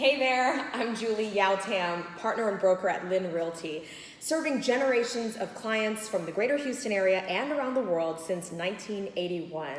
Hey there, I'm Julie Yao Tam, partner and broker at Lynn Realty, serving generations of clients from the greater Houston area and around the world since 1981.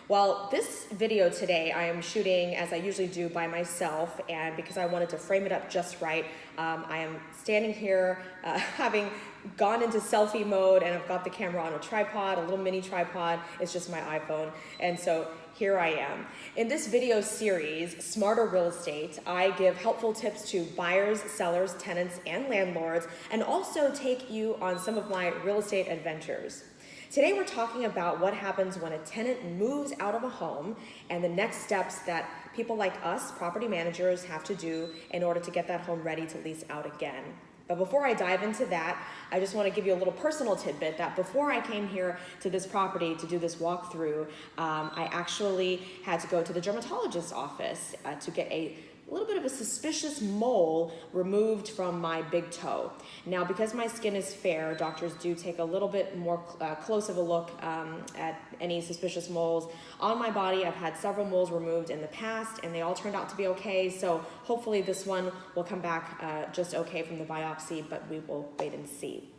Well, this video today I am shooting as I usually do by myself, and because I wanted to frame it up just right, I am standing here having gone into selfie mode, and I've got the camera on a tripod, a little mini tripod. It's just my iPhone, and so here I am. In this video series, Smarter Real Estate, I give helpful tips to buyers, sellers, tenants, and landlords, and also take you on some of my real estate adventures. Today we're talking about what happens when a tenant moves out of a home and the next steps that people like us, property managers, have to do in order to get that home ready to lease out again. But before I dive into that, I just want to give you a little personal tidbit that before I came here to this property to do this walkthrough, I actually had to go to the dermatologist's office to get a little bit of a suspicious mole removed from my big toe. Now, because my skin is fair, doctors do take a little bit more close of a look at any suspicious moles on my body. I've had several moles removed in the past, and they all turned out to be okay, so hopefully this one will come back just okay from the biopsy, but we will wait and see.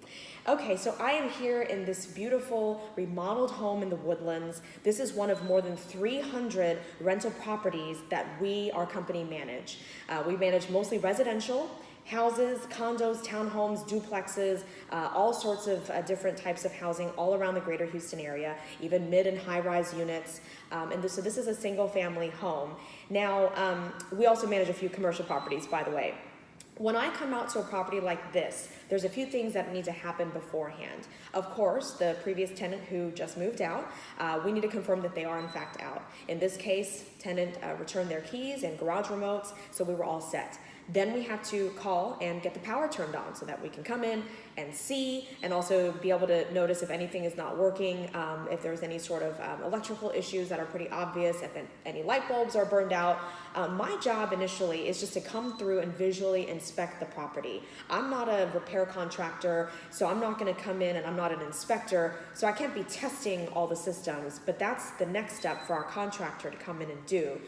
Okay, so I am here in this beautiful remodeled home in the Woodlands. This is one of more than 300 rental properties that our company manage. We manage mostly residential, houses, condos, townhomes, duplexes, all sorts of different types of housing all around the greater Houston area, even mid and high-rise units. So this is a single family home. Now, we also manage a few commercial properties, by the way. When I come out to a property like this, there's a few things that need to happen beforehand. Of course, the previous tenant who just moved out, we need to confirm that they are in fact out. In this case, tenant returned their keys and garage remotes, so we were all set. Then we have to call and get the power turned on so that we can come in and see, and also be able to notice if anything is not working, if there's any sort of electrical issues that are pretty obvious, if any light bulbs are burned out. My job initially is just to come through and visually inspect the property. I'm not a repair contractor, so I'm not going to come in, and I'm not an inspector, so I can't be testing all the systems, but that's the next step for our contractor to come in and do.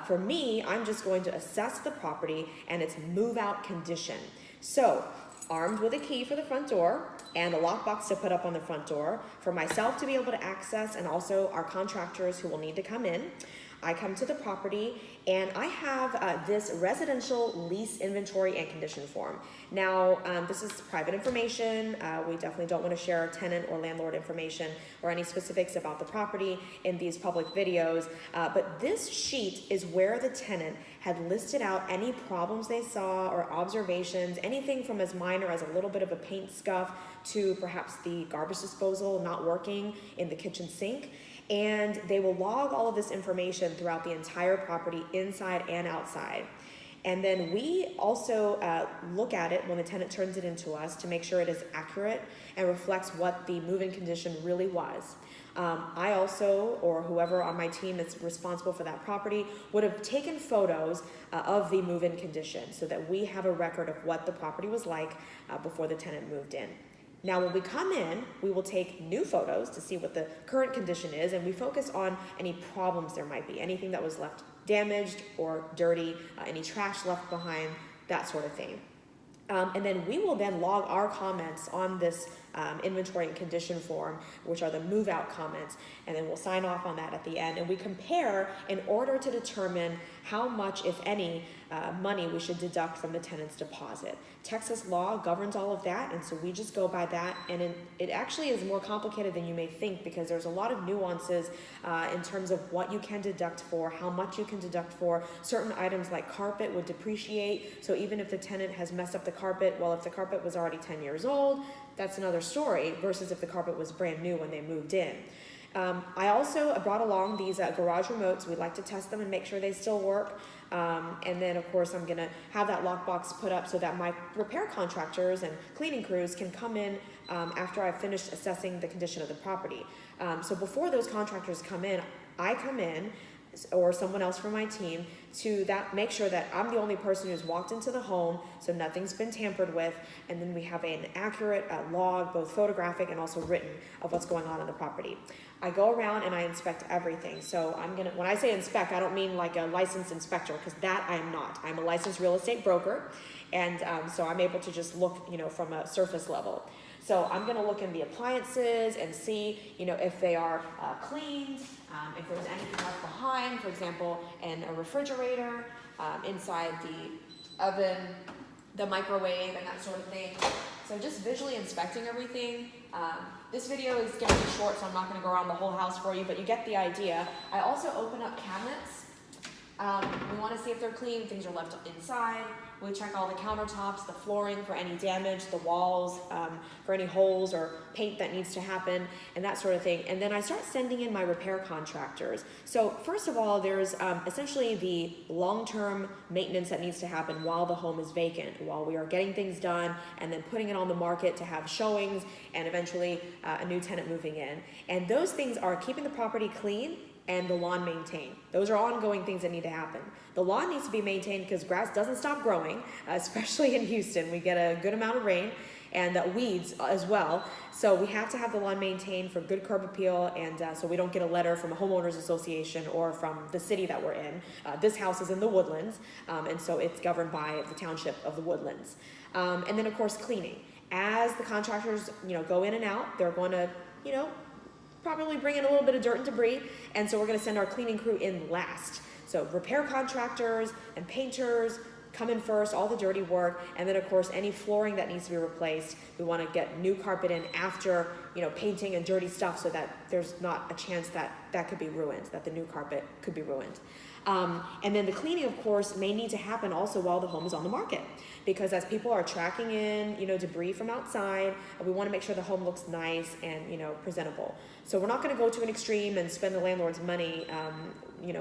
For me, I'm just going to assess the property and its move-out condition. So, armed with a key for the front door and a lockbox to put up on the front door for myself to be able to access, and also our contractors who will need to come in, I come to the property and I have this residential lease inventory and condition form. Now, this is private information. We definitely don't want to share tenant or landlord information or any specifics about the property in these public videos. But this sheet is where the tenant had listed out any problems they saw or observations, anything from as minor as a little bit of a paint scuff to perhaps the garbage disposal not working in the kitchen sink. And they will log all of this information throughout the entire property, inside and outside. And then we also look at it when the tenant turns it into us to make sure it is accurate and reflects what the move-in condition really was. I also, or whoever on my team that's responsible for that property, would have taken photos of the move-in condition so that we have a record of what the property was like before the tenant moved in. Now, when we come in, we will take new photos to see what the current condition is, and we focus on any problems there might be, anything that was left damaged or dirty, any trash left behind, that sort of thing. And then we will then log our comments on this inventory and condition form, which are the move-out comments, and then we'll sign off on that at the end. And we compare in order to determine how much, if any, money we should deduct from the tenant's deposit. Texas law governs all of that, and so we just go by that. And it actually is more complicated than you may think, because there's a lot of nuances in terms of what you can deduct for, how much you can deduct for. Certain items like carpet would depreciate, so even if the tenant has messed up the carpet, well, if the carpet was already 10 years old, that's another story, versus if the carpet was brand new when they moved in. I also brought along these garage remotes. We like to test them and make sure they still work. And then, of course, I'm going to have that lockbox put up so that my repair contractors and cleaning crews can come in after I've finished assessing the condition of the property. So before those contractors come in, I come in, or someone else from my team, to make sure that I'm the only person who's walked into the home, so nothing's been tampered with, and then we have an accurate log, both photographic and also written, of what's going on in the property. I go around and I inspect everything. So when I say inspect, I don't mean like a licensed inspector, because that I am not. I'm a licensed real estate broker, and so I'm able to just look, from a surface level. So I'm going to look in the appliances and see, if they are cleaned, if there's anything left behind, for example, in a refrigerator, inside the oven, the microwave, and that sort of thing. So just visually inspecting everything. This video is going to be short, so I'm not going to go around the whole house for you, but you get the idea. I also open up cabinets. We want to see if they're clean, things are left inside. We check all the countertops, the flooring for any damage, the walls for any holes or paint that needs to happen, and that sort of thing. And then I start sending in my repair contractors. So first of all, there's essentially the long-term maintenance that needs to happen while the home is vacant, while we are getting things done and then putting it on the market to have showings and eventually a new tenant moving in. And those things are keeping the property clean and the lawn maintained. Those are ongoing things that need to happen. The lawn needs to be maintained because grass doesn't stop growing, especially in Houston. We get a good amount of rain, and weeds as well. So we have to have the lawn maintained for good curb appeal, and so we don't get a letter from a homeowners association or from the city that we're in. This house is in the Woodlands, and so it's governed by the township of the Woodlands. And then of course cleaning. As the contractors, go in and out, they're going to, probably bring in a little bit of dirt and debris, and so we're going to send our cleaning crew in last. So repair contractors and painters come in first, all the dirty work, and then of course any flooring that needs to be replaced, we want to get new carpet in after, painting and dirty stuff, so that there's not a chance that that could be ruined, that the new carpet could be ruined. And then the cleaning, of course, may need to happen also while the home is on the market, because as people are tracking in, debris from outside, we want to make sure the home looks nice and, presentable. So we're not going to go to an extreme and spend the landlord's money,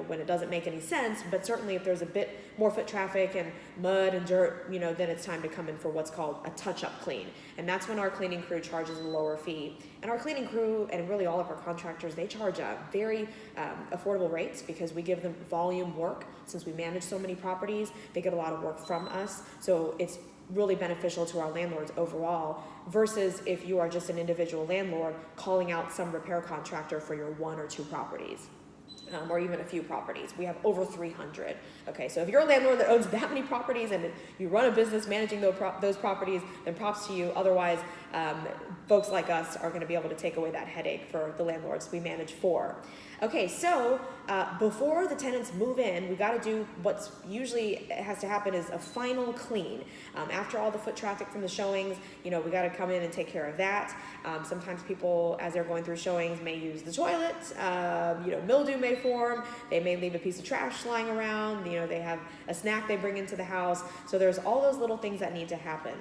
when it doesn't make any sense, but certainly if there's a bit more foot traffic and mud and dirt, then it's time to come in for what's called a touch-up clean. And that's when our cleaning crew charges a lower fee. And our cleaning crew, and really all of our contractors, they charge very affordable rates, because we give them volume work. Since we manage so many properties, they get a lot of work from us. So it's really beneficial to our landlords overall, versus if you are just an individual landlord calling out some repair contractor for your 1 or 2 properties. Or even a few properties. We have over 300. Okay, so if you're a landlord that owns that many properties and you run a business managing those properties, then props to you. Otherwise, folks like us are going to be able to take away that headache for the landlords we manage for. Okay, so before the tenants move in, we got to do what's usually has to happen is a final clean. After all the foot traffic from the showings, we got to come in and take care of that. Sometimes people, as they're going through showings, may use the toilet. Mildew may form. They may leave a piece of trash lying around. They have a snack they bring into the house. So there's all those little things that need to happen.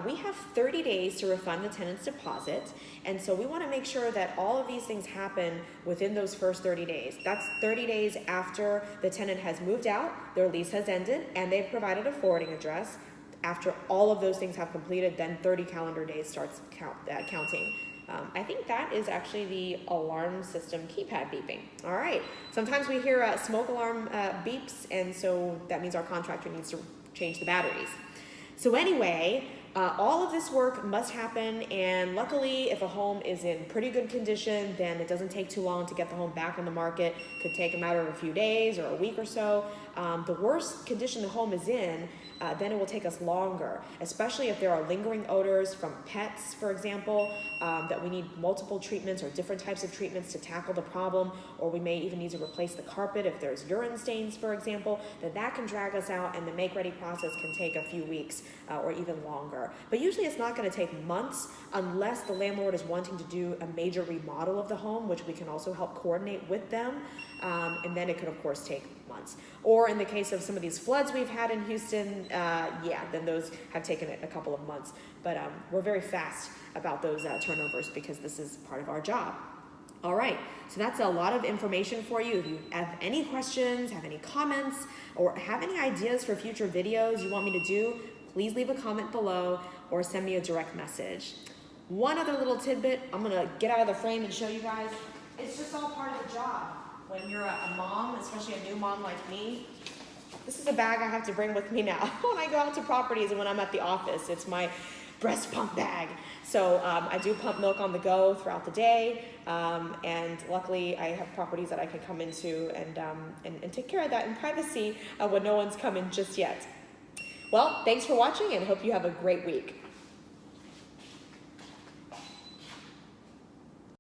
We have 30 days to refund the tenant's deposit, and so we want to make sure that all of these things happen within those first 30 days. That's 30 days after the tenant has moved out, their lease has ended, and they've provided a forwarding address. After all of those things have completed, then 30 calendar days starts counting. I think that is actually the alarm system keypad beeping. All right. Sometimes we hear smoke alarm beeps, and so that means our contractor needs to change the batteries. So anyway, all of this work must happen, and luckily if a home is in pretty good condition, then it doesn't take too long to get the home back on the market. Could take a matter of a few days or a week or so. The worse condition the home is in, then it will take us longer, especially if there are lingering odors from pets, for example, that we need multiple treatments or different types of treatments to tackle the problem, or we may even need to replace the carpet if there's urine stains, for example, then that can drag us out, and the make-ready process can take a few weeks or even longer. But usually it's not going to take months unless the landlord is wanting to do a major remodel of the home, which we can also help coordinate with them, and then it could, of course, take months. Or in the case of some of these floods we've had in Houston, then those have taken a couple of months. But we're very fast about those turnovers because this is part of our job. All right, so that's a lot of information for you. If you have any questions, have any comments, or have any ideas for future videos you want me to do, please leave a comment below or send me a direct message. One other little tidbit, I'm gonna get out of the frame and show you guys. It's just all part of the job. When you're a mom, especially a new mom like me, this is a bag I have to bring with me now when I go out to properties and when I'm at the office. It's my breast pump bag. So I do pump milk on the go throughout the day, and luckily I have properties that I can come into and take care of that in privacy when no one's come in just yet. Well, thanks for watching and hope you have a great week.